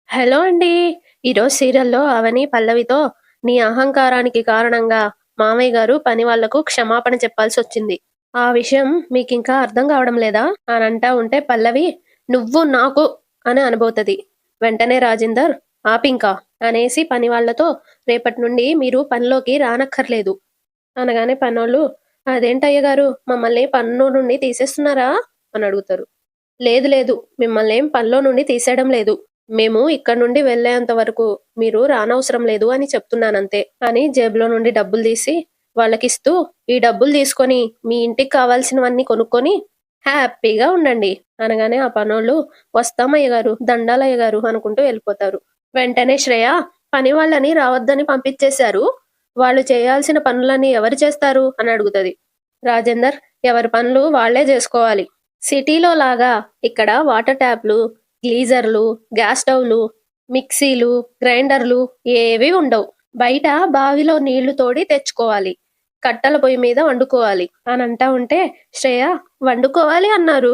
Hello అండి. ఈరోజు సీరియల్‌లో అవని, పల్లవితో నీ అహంకారానికి కారణంగా మామయ్య గారు పని వాళ్లకు క్షమాపణ చెప్పాల్సొచ్చింది. ఆ విషయం మీకింకా అర్థం కావడం లేదా? అని అంటా ఉంటే పల్లవి నువ్వు నాకు అని అనబోతది. వెంటనే రాజేందర్ ఆపింకా అనేసి పని వాళ్ళతో రేపటి నుండి మీరు పనిలోకి రానక్కర్లేదు అనగానే పనోళ్ళు అదేంటయ్య గారు మమ్మల్ని పనిలో నుండి తీసేస్తున్నారా? అని అడుగుతారు. లేదు లేదు. మిమ్మల్నేం పనిలో నుండి తీసేయడం లేదు. మేము ఇక్కడి నుండి వెళ్ళేంత వరకు మీరు రానవసరం లేదు అని చెప్తున్నానంతే అని జేబులో నుండి డబ్బులు తీసి వాళ్ళకిస్తూ ఈ డబ్బులు తీసుకొని మీ ఇంటికి కావాల్సినవన్నీ కొనుక్కొని హ్యాపీగా ఉండండి అనగానే ఆ పనోళ్ళు వస్తామయ్య గారు దండాలయ్య గారు అనుకుంటూ వెళ్ళిపోతారు. వెంటనే శ్రేయ పని వాళ్ళని రావద్దని పంపించేశారు. వాళ్ళు చేయాల్సిన పనులని ఎవరు చేస్తారు అని అడుగుతది. రాజేందర్ ఎవరి పనులు వాళ్లే చేసుకోవాలి. సిటీలో లాగా ఇక్కడ వాటర్ ట్యాప్లు, గీజర్లు, గ్యాస్ స్టవ్‌లు, మిక్సీలు, గ్రైండర్లు ఏవీ ఉండవు. బయట బావిలో నీళ్లు తోడి తెచ్చుకోవాలి. కట్టెల పొయ్యి మీద వండుకోవాలి అని అంటా ఉంటే శ్రేయ వండుకోవాలి అన్నారు.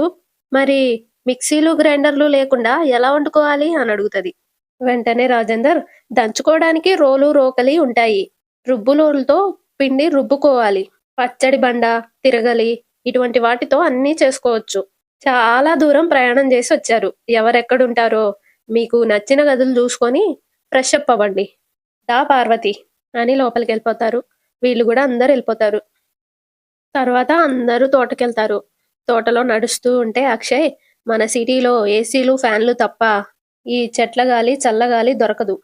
మరి మిక్సీలు, గ్రైండర్లు లేకుండా ఎలా వండుకోవాలి అని అడుగుతది. వెంటనే రాజేందర్ దంచుకోవడానికి రోలు, రోకలి ఉంటాయి. రుబ్బురోలుతో పిండి రుబ్బుకోవాలి. పచ్చడి బండ, తిరగలి ఇటువంటి వాటితో అన్నీ చేసుకోవచ్చు. చాలా దూరం ప్రయాణం చేసి వచ్చారు. ఎవరెక్కడుంటారో మీకు నచ్చిన గదులు చూసుకొని ఫ్రెష్ అప్ అవ్వండి. దా పార్వతి అని లోపలికెళ్ళిపోతారు. వీళ్ళు గూడా అందరూ ఎళ్ళిపోతారు. తర్వాత అందరూ తోటకెళ్తారు. తోటలో నడుస్తూ ఉంటే అక్షయ్ మన సిటీలో ఏసీలు, ఫ్యాన్లు తప్ప ఈ చెట్ల గాలి, చల్లగాలి దొరకదు.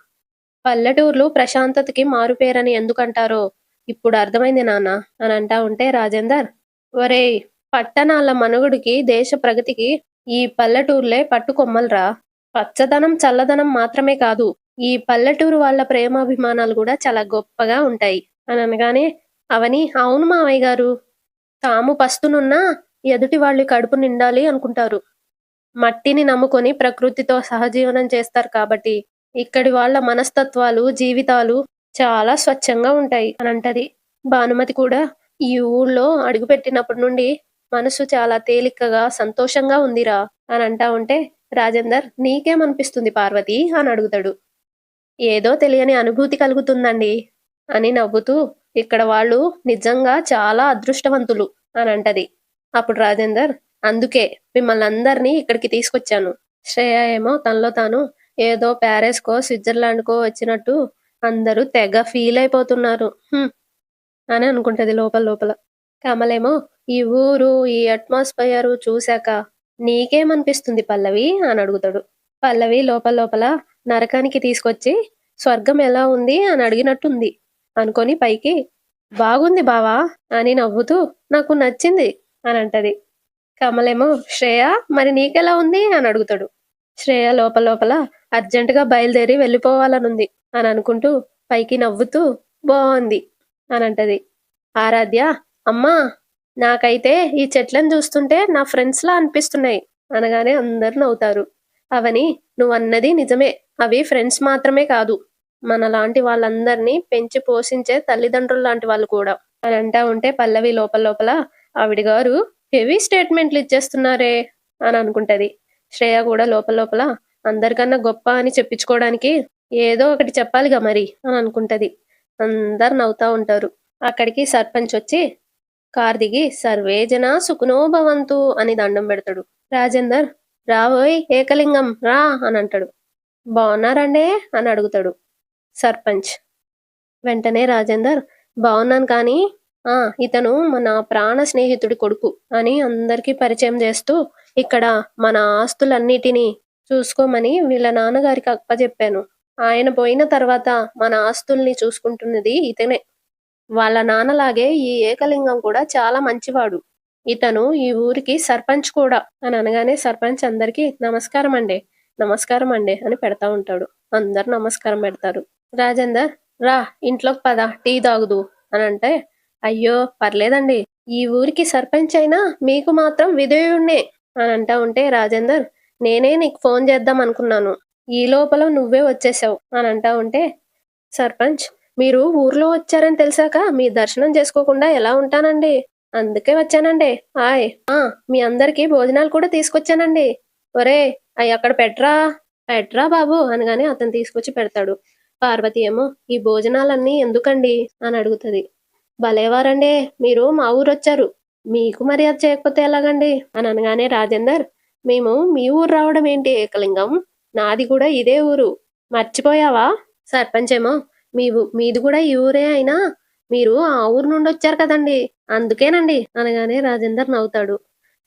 పల్లెటూర్లు ప్రశాంతతకి మారుపేరని ఎందుకంటారో ఇప్పుడు అర్థమైంది నాన్న అని అంటా ఉంటే రాజేందర్ ఒరేయ్ పట్టణాల మనుగడికి దేశ ప్రగతికి ఈ పల్లెటూర్లే పట్టుకొమ్మలరా. పచ్చదనం చల్లదనం మాత్రమే కాదు ఈ పల్లెటూరు వాళ్ళ ప్రేమాభిమానాలు కూడా చాలా గొప్పగా ఉంటాయి అని అనగానే అవని అవును మావయ్య గారు తాము పస్తునున్నా ఎదుటి వాళ్ళ కడుపు నిండాలి అనుకుంటారు. మట్టిని నమ్ముకొని ప్రకృతితో సహజీవనం చేస్తారు కాబట్టి ఇక్కడి వాళ్ళ మనస్తత్వాలు జీవితాలు చాలా స్వచ్ఛంగా ఉంటాయి అని అంటది. భానుమతి కూడా ఈ ఊళ్ళో అడుగుపెట్టినప్పటి నుండి మనసు చాలా తేలికగా సంతోషంగా ఉందిరా అని అంటా ఉంటే రాజేందర్ నీకేమనిపిస్తుంది పార్వతి అని అడుగుతాడు. ఏదో తెలియని అనుభూతి కలుగుతుందండి అని నవ్వుతూ ఇక్కడ వాళ్ళు నిజంగా చాలా అదృష్టవంతులు అని అంటది. అప్పుడు రాజేందర్ అందుకే మిమ్మల్ని అందరినీ ఇక్కడికి తీసుకొచ్చాను. శ్రేయ ఏమో తనలో తాను ఏదో ప్యారిస్‌కో, స్విట్జర్లాండ్‌కో వచ్చినట్టు అందరూ తెగ ఫీల్ అయిపోతున్నారు. అని అనుకుంటది లోపల లోపల. కమలేమో ఈ ఊరు, ఈ అట్మాస్ఫియరు చూశాక నీకేమనిపిస్తుంది పల్లవి అని అడుగుతాడు. పల్లవి లోపల లోపల నరకానికి తీసుకొచ్చి స్వర్గం ఎలా ఉంది అని అడిగినట్టుంది అనుకొని పైకి బాగుంది బావా అని నవ్వుతూ నాకు నచ్చింది అని అంటది. కమలేమో శ్రేయ మరి నీకెలా ఉంది అని అడుగుతాడు. శ్రేయ లోపల లోపల అర్జెంటుగా బయలుదేరి వెళ్ళిపోవాలనుంది అని అనుకుంటూ పైకి నవ్వుతూ బాగుంది అని అంటది. ఆరాధ్య అమ్మా నాకైతే ఈ చెట్లను చూస్తుంటే నా ఫ్రెండ్స్‌లా అనిపిస్తున్నాయి అనగానే అందరూ నవ్వుతారు. అవని నువ్వన్నది నిజమే. అవి ఫ్రెండ్స్ మాత్రమే కాదు. మనలాంటి వాళ్ళందరినీ పెంచి పోషించే తల్లిదండ్రుల్లాంటి వాళ్ళు కూడా అని అంటా ఉంటే పల్లవి లోపల లోపల ఆవిడ గారు హెవీ స్టేట్మెంట్లు ఇచ్చేస్తున్నారే అని అనుకుంటది. శ్రేయ కూడా లోపల లోపల అందరికన్నా గొప్ప అని చెప్పించుకోవడానికి ఏదో ఒకటి చెప్పాలిగా మరి అని అనుకుంటది. అందరు నవ్వుతా ఉంటారు. అక్కడికి సర్పంచ్ వచ్చి కార్ దిగి సర్వే జనా సుఖనో భవంతు అని దండం పెడతాడు. రాజేందర్ రావోయ్ ఏకలింగం రా అని అంటాడు. బాగున్నారండే అని అడుగుతాడు సర్పంచ్. వెంటనే రాజేందర్ బాగున్నాను కానీ ఇతను మన ప్రాణ స్నేహితుడి కొడుకు అని అందరికీ పరిచయం చేస్తూ ఇక్కడ మన ఆస్తులన్నిటినీ చూసుకోమని వీళ్ళ నాన్నగారికి అప్పచెప్పాను. ఆయన పోయిన తర్వాత మన ఆస్తుల్ని చూసుకుంటున్నది ఇతనే. వాళ్ళ నాన్నలాగే ఈ ఏకలింగం కూడా చాలా మంచివాడు. ఇతను ఈ ఊరికి సర్పంచ్ కూడా అని అనగానే సర్పంచ్ అందరికీ నమస్కారం అండి నమస్కారం అండి అని పెడతా ఉంటాడు. అందరు నమస్కారం పెడతారు. రాజేందర్ రా ఇంట్లోకి పద టీ తాగుదు అని అంటే అయ్యో పర్లేదండి ఈ ఊరికి సర్పంచ్ అయినా మీకు మాత్రం విధేయుణ్ణే అని అంటా ఉంటే రాజేందర్ నేనే నీకు ఫోన్ చేద్దాం అనుకున్నాను. ఈ లోపల నువ్వే వచ్చేసావు అని అంటా ఉంటే సర్పంచ్ మీరు ఊర్లో వచ్చారని తెలిసాక మీ దర్శనం చేసుకోకుండా ఎలా ఉంటానండి అందుకే వచ్చానండి. హాయ్ మీ అందరికీ భోజనాలు కూడా తీసుకొచ్చానండి. ఒరే అవి అక్కడ పెట్టరా "పెట్రా బాబు" అనగానే అతను తీసుకొచ్చి పెడతాడు. పార్వతి ఏమో "ఈ భోజనాలన్నీ ఎందుకండి" అని అడుగుతది. "భలేవారండే మీరు మా ఊరొచ్చారు. మీకు మర్యాద చేయకపోతే ఎలాగండి" అని అనగానే రాజేందర్ "మేము మీ ఊరు రావడం ఏంటి ఏకలింగం? నాది కూడా ఇదే ఊరు. మర్చిపోయావా?" సర్పంచ్ ఏమో మీది కూడా ఈ ఊరే అయినా మీరు ఆ ఊరు నుండొచ్చారు కదండీ! అందుకేనండి" అనగానే రాజేందర్ నవ్వుతాడు.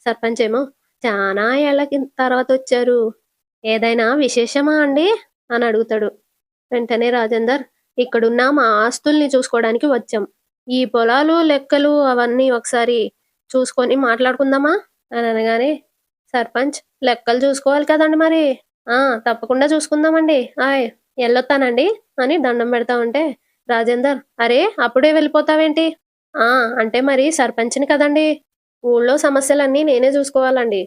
సర్పంచ్ ఏమో "చానా ఏళ్ల తర్వాతొచ్చారు. ఏదైనా విశేషమా అండి?" అని అడుగుతాడు. వెంటనే రాజేందర్ "ఇక్కడున్న మా ఆస్తుల్ని చూసుకోవడానికి వచ్చాం. ఈ పొలాలు, లెక్కలు అవన్నీ ఒకసారి చూసుకొని మాట్లాడుకుందామా?" అని అనగానే సర్పంచ్ "లెక్కలు చూసుకోవాలి కదండీ మరి." "ఆ! తప్పకుండా చూసుకుందామండి. ఆయ్ ఎళ్ళొత్తానండి" అని దండం పెడతా ఉంటే రాజేందర్ "అరే! అప్పుడే వెళ్ళిపోతావేంటి?" "ఆ! అంటే మరి సర్పంచ్‌ని కదండీ! ఊళ్ళో సమస్యలన్నీ నేనే చూసుకోవాలండి.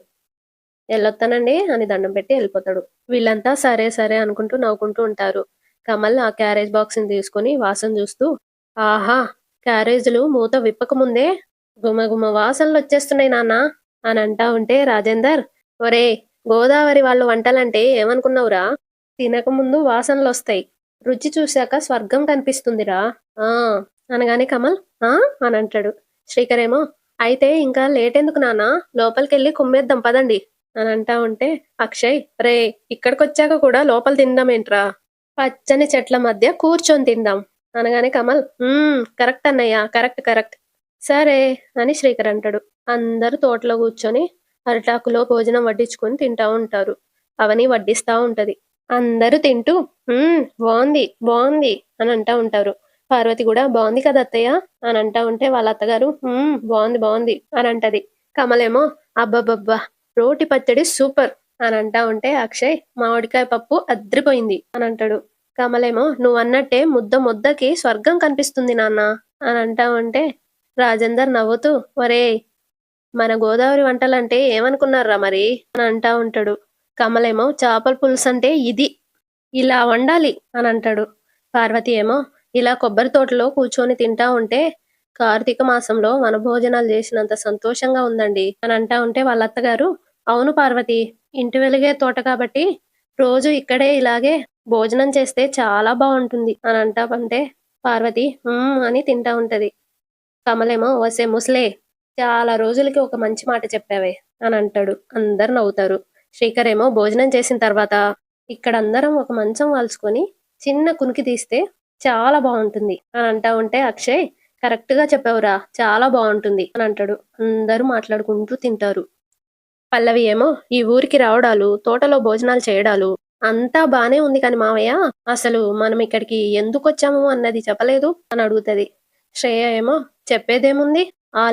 ఎళ్ళొత్తానండి" అని దండం పెట్టి ఎళ్ళిపోతాడు. వీళ్ళంతా సరే, సరే అనుకుంటూ నవ్వుకుంటూ ఉంటారు. కమల్ ఆ క్యారేజ్ బాక్స్‌ని తీసుకొని వాసన చూస్తూ "ఆహా! క్యారేజులు మూత విప్పకముందే గుమగుమ వాసనలొచ్చేస్తున్నాయి నాన్న" అని అంటా ఉంటే రాజేందర్ "ఒరేయ్! గోదావరి వాళ్ళ వంటలంటే ఏమనుకున్నావురా? తినకముందు వాసనలొస్తాయి. రుచి చూశాక స్వర్గం కనిపిస్తుందిరా." "ఆ!" అనగానే కమల్ "ఆ?" అని అంటాడు. శ్రీకర్ ఏమో "అయితే ఇంకా లేటెందుకు నాన్న లోపలికెళ్ళి కుమ్మేద్దాం పదండి" అని అంటా ఉంటే అక్షయ్ "రేయ్! ఇక్కడికొచ్చాక కూడా లోపల తినడమేంట్రా? పచ్చని చెట్ల మధ్య కూర్చొని తిందాం" అనగానే కమల్ కరెక్ట్ అన్నయ్య. కరెక్ట్. కరెక్ట్." సరే అని శ్రీకర్ అంటాడు. అందరూ తోటలో కూర్చొని అరిటాకులో భోజనం వడ్డించుకొని తింటా ఉంటారు. అవని వడ్డిస్తా ఉంటది. అందరూ తింటూ బావుంది. బావుంది" అని అంటా ఉంటారు. పార్వతి గూడా "బావుంది కదా అత్తయ్య" అని అంటా ఉంటే వాళ్ళ అత్తగారు బావుంది. బావుంది" అని అంటది. కమలేమో "అబ్బబ్బబ్బా! రోటి పచ్చడి సూపర్" అని అంటా ఉంటే అక్షయ్ "మామిడికాయ పప్పు అద్రిపోయింది" అని అంటాడు. కమలేమో "నువ్వన్నట్టే ముద్ద ముద్దకి స్వర్గం కనిపిస్తుంది నాన్న" అని అంటా ఉంటే రాజేందర్ నవ్వుతూ "ఒరేయ్! మన గోదావరి వంటలంటే ఏమనుకున్నార్రా మరి" అని అంటా ఉంటాడు. కమలేమో "చేపల పులుసంటే ఇది. ఇలా వండాలి" అని అంటాడు. పార్వతి ఏమో "ఇలా కొబ్బరి తోటలో కూర్చొని తింటా ఉంటే కార్తీక మాసంలో వనభోజనాలు చేసినంత సంతోషంగా ఉందండి" అని అంటా ఉంటే వాళ్ళ అత్తగారు "అవును పార్వతి, ఇంటి వెలిగే తోట కాబట్టి రోజు ఇక్కడే ఇలాగే భోజనం చేస్తే చాలా బావుంటుంది" అని అంటా ఉంటే పార్వతి అని తింటా ఉంటది. కమలేమో "ఒసే ముసలే, చాలా రోజులకి ఒక మంచి మాట చెప్పావే" అని అంటాడు. అందరూ నవ్వుతారు. శ్రీకర్ ఏమో భోజనం చేసిన తర్వాత ఇక్కడందరం ఒక మంచం వాల్చుకొని చిన్న కునికి తీస్తే చాలా బావుంటుంది అని అంటా ఉంటే అక్షయ్ "కరెక్ట్‌గా చెప్పావురా, చాలా బావుంటుంది" అని అంటాడు. అందరూ మాట్లాడుకుంటూ తింటారు. పల్లవి ఏమో "ఈ ఊరికి రావడాలు, తోటలో భోజనాలు చేయడాలు అంతా బానే ఉంది కానీ మావయ్య, అసలు మనం ఇక్కడికి ఎందుకొచ్చాము అన్నది చెప్పలేదు" అని అడుగుతది. శ్రేయ ఏమో "చెప్పేదేముంది? ఆ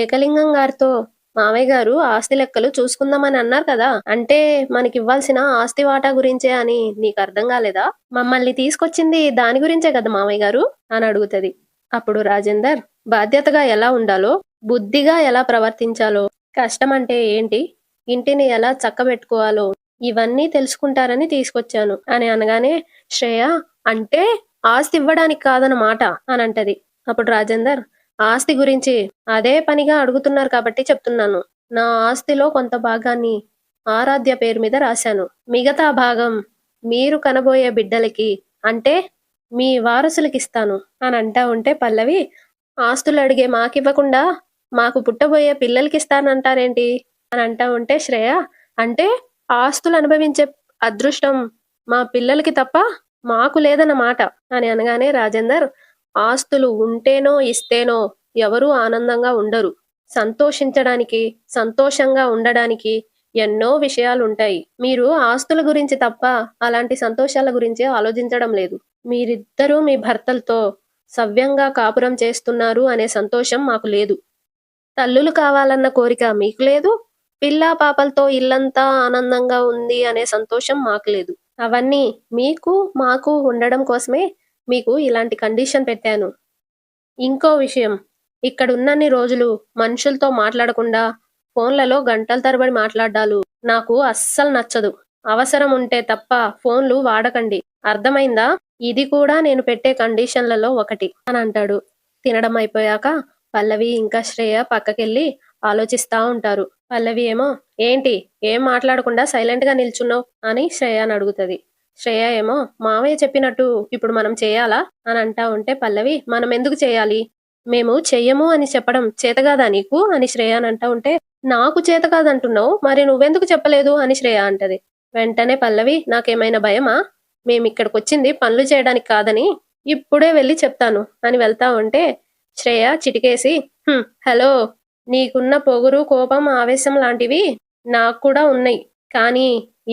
ఏకలింగం గారితో మావయ్య గారు ఆస్తి లెక్కలు చూసుకుందామని అన్నారు కదా! అంటే మనకివ్వాల్సిన ఆస్తి వాటా గురించే అని నీకర్థం గాలేదా? మమ్మల్ని తీసుకొచ్చింది దాని గురించే కదా మావయ్య గారు" అని అడుగుతది. అప్పుడు రాజేందర్ "బాధ్యతగా ఎలా ఉండాలో, బుద్ధిగా ఎలా ప్రవర్తించాలో, కష్టమంటే ఏంటి, ఇంటిని ఎలా చక్కబెట్టుకోవాలో ఇవన్నీ తెలుసుకుంటారని తీసుకొచ్చాను" అని అనగానే శ్రేయ "అంటే ఆస్తి ఇవ్వడానికి కాదన్నమాట" అని అంటది. అప్పుడు రాజేందర్ "ఆస్తి గురించి అదే పనిగా అడుగుతున్నారు కాబట్టి చెప్తున్నాను. నా ఆస్తిలో కొంత భాగాన్ని ఆరాధ్య పేరు మీద రాశాను. మిగతా భాగం మీరు కనబోయే బిడ్డలకి, అంటే మీ వారసులకిస్తాను" అని అంటా ఉంటే పల్లవి "ఆస్తులడిగే మాకివ్వకుండా మాకు పుట్టబోయే పిల్లలకిస్తానంటారేంటి" అని అంటా ఉంటే శ్రేయ "అంటే ఆస్తులు అనుభవించే అదృష్టం మా పిల్లలకి తప్ప మాకు లేదన్నమాట" అని అనగానే రాజేందర్ "ఆస్తులు ఉంటేనో ఇస్తేనో ఎవరూ ఆనందంగా ఉండరు. సంతోషించడానికి, సంతోషంగా ఉండడానికి ఎన్నో విషయాలుంటాయి. మీరు ఆస్తుల గురించి తప్ప అలాంటి సంతోషాల గురించి ఆలోచించడం లేదు. మీరిద్దరూ మీ భర్తలతో సవ్యంగా కాపురం చేస్తున్నారు అనే సంతోషం మాకు లేదు. తల్లులు కావాలన్న కోరిక మీకు లేదు. పిల్లా పాపలతో ఇల్లంతా ఆనందంగా ఉంది అనే సంతోషం మాకు లేదు. అవన్నీ మీకు, మాకు ఉండడం కోసమే మీకు ఇలాంటి కండిషన్ పెట్టాను. ఇంకో విషయం, ఇక్కడున్నన్ని రోజులు మనుషులతో మాట్లాడకుండా ఫోన్లలో గంటల తరబడి మాట్లాడ్డాలు నాకు అస్సలు నచ్చదు. అవసరం ఉంటే తప్ప ఫోన్లు వాడకండి. అర్థమైందా? ఇది కూడా నేను పెట్టే కండిషన్లలో ఒకటి" అని అంటాడు. తినడం అయిపోయాక పల్లవి ఇంకా శ్రేయ పక్కకెళ్ళి ఆలోచిస్తా ఉంటారు. పల్లవి ఏమో ఏంటి ఏం మాట్లాడకుండా సైలెంట్ గా నిల్చున్నావు అని శ్రేయాని అడుగుతది. శ్రేయ ఏమో మావయ్య చెప్పినట్టు ఇప్పుడు మనం చేయాలా అని అంటా ఉంటే పల్లవి మనం ఎందుకు చేయాలి? మేము చెయ్యము అని చెప్పడం చేతగాదా నీకు అని శ్రేయ అని అంటా ఉంటే నాకు చేత కాదంటున్నావు మరి నువ్వెందుకు చెప్పలేదు అని శ్రేయ అంటది. వెంటనే పల్లవి నాకేమైనా భయమా? మేమిక్కడికొచ్చింది పనులు చేయడానికి కాదని ఇప్పుడే వెళ్ళి చెప్తాను అని వెళ్తా ఉంటే శ్రేయ చిటికేసి హలో నీకున్న పొగరు కోపం ఆవేశం లాంటివి నాకు కూడా ఉన్నాయి. కానీ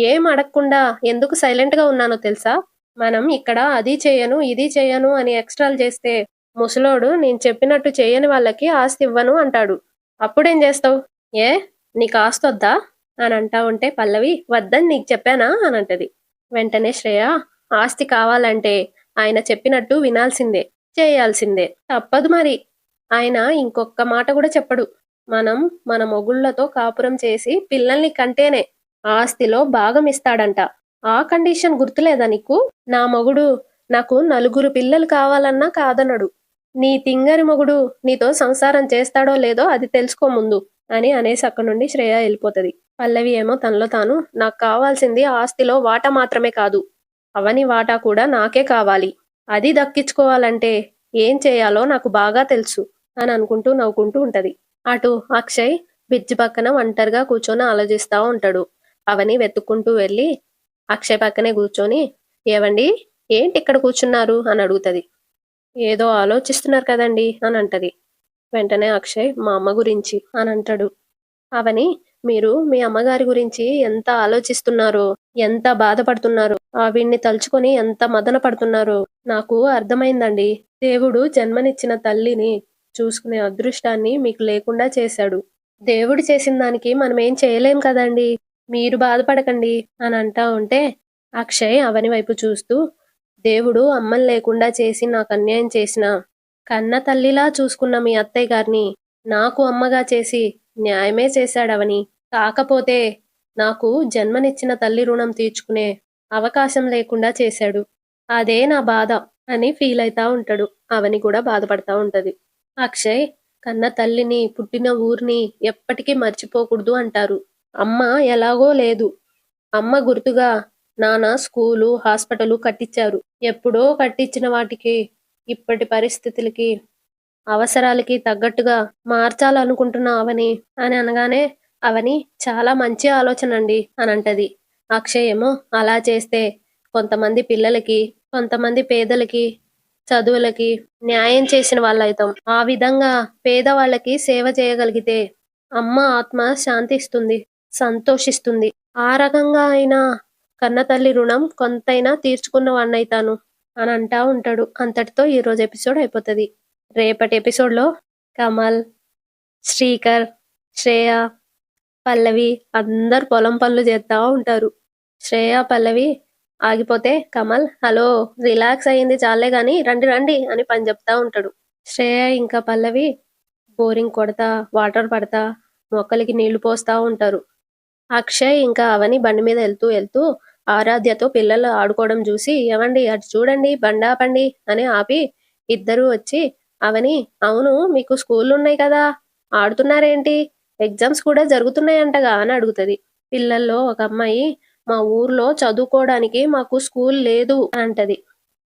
ఏం అడగకుండా ఎందుకు సైలెంట్ గా ఉన్నానో తెలుసా? మనం ఇక్కడ అది చేయను ఇది చేయను అని ఎక్స్ట్రాలు చేస్తే ముసలోడు నేను చెప్పినట్టు చేయని వాళ్ళకి ఆస్తి ఇవ్వను అంటాడు. అప్పుడేం చేస్తావు? ఏ నీకు ఆస్తొద్దా అని అంటా ఉంటే పల్లవి వద్దని నీకు చెప్పానా అని అంటది. వెంటనే శ్రేయ ఆస్తి కావాలంటే ఆయన చెప్పినట్టు వినాల్సిందే చేయాల్సిందే తప్పదు మరి. ఆయన ఇంకొక్క మాట కూడా చెప్పడు. మనం మన మొగుళ్ళతో కాపురం చేసి పిల్లల్ని కంటేనే ఆస్తిలో భాగం ఇస్తాడంట. ఆ కండిషన్ గుర్తులేదా నీకు? నా మొగుడు నాకు 4 పిల్లలు కావాలన్నా కాదనడు. నీ తింగరి మొగుడు నీతో సంసారం చేస్తాడో లేదో అది తెలుసుకో ముందు అని అనేసి అక్కడి నుండి శ్రేయ వెళ్ళిపోతది. పల్లవి ఏమో తనలో తాను నాకు కావాల్సింది ఆస్తిలో వాటా మాత్రమే కాదు అవని వాటా కూడా నాకే కావాలి. అది దక్కించుకోవాలంటే ఏం చేయాలో నాకు బాగా తెలుసు అని అనుకుంటూ నవ్వుకుంటూ ఉంటది. అటు అక్షయ్ బ్రిడ్జ్ పక్కన ఒంటరిగా కూర్చొని ఆలోచిస్తా ఉంటాడు. అవని వెతుక్కుంటూ వెళ్ళి అక్షయ్ పక్కనే కూర్చొని ఏవండి ఏంటి ఇక్కడ కూర్చున్నారు అని అడుగుతది. ఏదో ఆలోచిస్తున్నారు కదండి అని అంటది. వెంటనే అక్షయ్ మా అమ్మ గురించి అని అంటాడు. అవని మీరు మీ అమ్మగారి గురించి ఎంత ఆలోచిస్తున్నారో ఎంత బాధపడుతున్నారో ఆవిడ్ని తలుచుకొని ఎంత మదన పడుతున్నారో నాకు అర్థమైందండి. దేవుడు జన్మనిచ్చిన తల్లిని చూసుకునే అదృష్టాన్ని మీకు లేకుండా చేశాడు. దేవుడు చేసిన దానికి మనం ఏం చేయలేం కదండి. మీరు బాధపడకండి అని అంటా ఉంటే అక్షయ్ అవని వైపు చూస్తూ దేవుడు అమ్మని లేకుండా చేసి నాకు అన్యాయం చేసిన కన్న తల్లిలా చూసుకున్న మీ అత్తయ్య గారిని నాకు అమ్మగా చేసి న్యాయమే చేశాడవని. కాకపోతే నాకు జన్మనిచ్చిన తల్లి రుణం తీర్చుకునే అవకాశం లేకుండా చేశాడు. అదే నా బాధ అని ఫీల్ అయితా ఉంటాడు. అవని కూడా బాధపడతా ఉంటది. అక్షయ్ కన్న తల్లిని పుట్టిన ఊరిని ఎప్పటికీ మర్చిపోకూడదు అంటారు. అమ్మ ఎలాగో లేదు. అమ్మ గుర్తుగా నాన్న స్కూలు హాస్పిటలు కట్టించారు. ఎప్పుడో కట్టించిన వాటికి ఇప్పటి పరిస్థితులకి అవసరాలకి తగ్గట్టుగా మార్చాలనుకుంటున్నా అవని అని అనగానే అవని చాలా మంచి ఆలోచన అండి అని అంటది. అక్షయ్ ఏమో అలా చేస్తే కొంతమంది పిల్లలకి కొంతమంది పేదలకి చదువులకి న్యాయం చేసిన వాళ్ళైతాం. ఆ విధంగా పేదవాళ్ళకి సేవ చేయగలిగితే అమ్మ ఆత్మ శాంతిస్తుంది సంతోషిస్తుంది. ఆ రకంగా అయినా కన్నతల్లి రుణం కొంతైనా తీర్చుకున్న వాడినైతాను అని అంటా ఉంటాడు. అంతటితో ఈరోజు ఎపిసోడ్ అయిపోతుంది. రేపటి ఎపిసోడ్లో కమల్, శ్రీకర్, శ్రేయ, పల్లవి అందరు పొలం పనులు చేస్తూ ఉంటారు. శ్రేయ పల్లవి ఆగిపోతే కమల్ హలో రిలాక్స్ అయ్యింది చాలే గాని రండి రండి అని పని చెప్తా ఉంటాడు. శ్రేయ ఇంకా పల్లవి బోరింగ్ కొడతా వాటర్ పడతా మొక్కలకి నీళ్లు పోస్తా ఉంటారు. అక్షయ్ ఇంకా అవని బండి మీద వెళ్తూ ఆరాధ్యతో పిల్లలు ఆడుకోవడం చూసి ఏమండి అటు చూడండి బండి ఆపండి అని ఆపి ఇద్దరు వచ్చి అవని అవును మీకు స్కూల్ ఉన్నాయి కదా ఆడుతున్నారేంటి ఎగ్జామ్స్ కూడా జరుగుతున్నాయంటగా అని అడుగుతది. పిల్లల్లో ఒక అమ్మాయి మా ఊర్లో చదువుకోవడానికి మాకు స్కూల్ లేదు అంటది.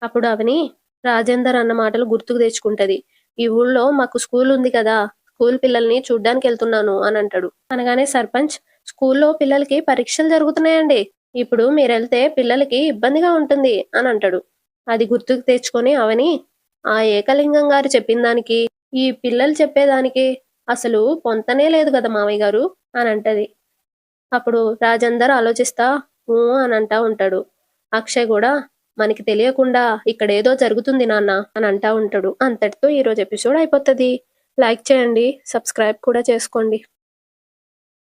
అప్పుడు అవని రాజేందర్ అన్న మాటలు గుర్తుకు తెచ్చుకుంటది. ఈ ఊళ్ళో మాకు స్కూల్ ఉంది కదా స్కూల్ పిల్లల్ని చూడ్డానికి వెళ్తున్నాను అని అంటాడు. అనగానే సర్పంచ్ స్కూల్లో పిల్లలకి పరీక్షలు జరుగుతున్నాయండి. ఇప్పుడు మీరెళ్తే పిల్లలకి ఇబ్బందిగా ఉంటుంది అని అంటాడు. అది గుర్తుకు తెచ్చుకొని అవని ఆ ఏకలింగం గారు చెప్పిన దానికి ఈ పిల్లలు చెప్పేదానికి అసలు పొంతనే లేదు కదా మావయ్య గారు అని అంటది. అప్పుడు రాజేందర్ ఆలోచిస్తా అని అంటా ఉంటాడు. అక్షయ్ కూడా మనకి తెలియకుండా ఇక్కడ ఏదో జరుగుతుంది నాన్న అని అంటా ఉంటాడు. అంతటితో ఈరోజు ఎపిసోడ్ అయిపోతుంది. లైక్ చేయండి, సబ్స్క్రైబ్ కూడా చేసుకోండి.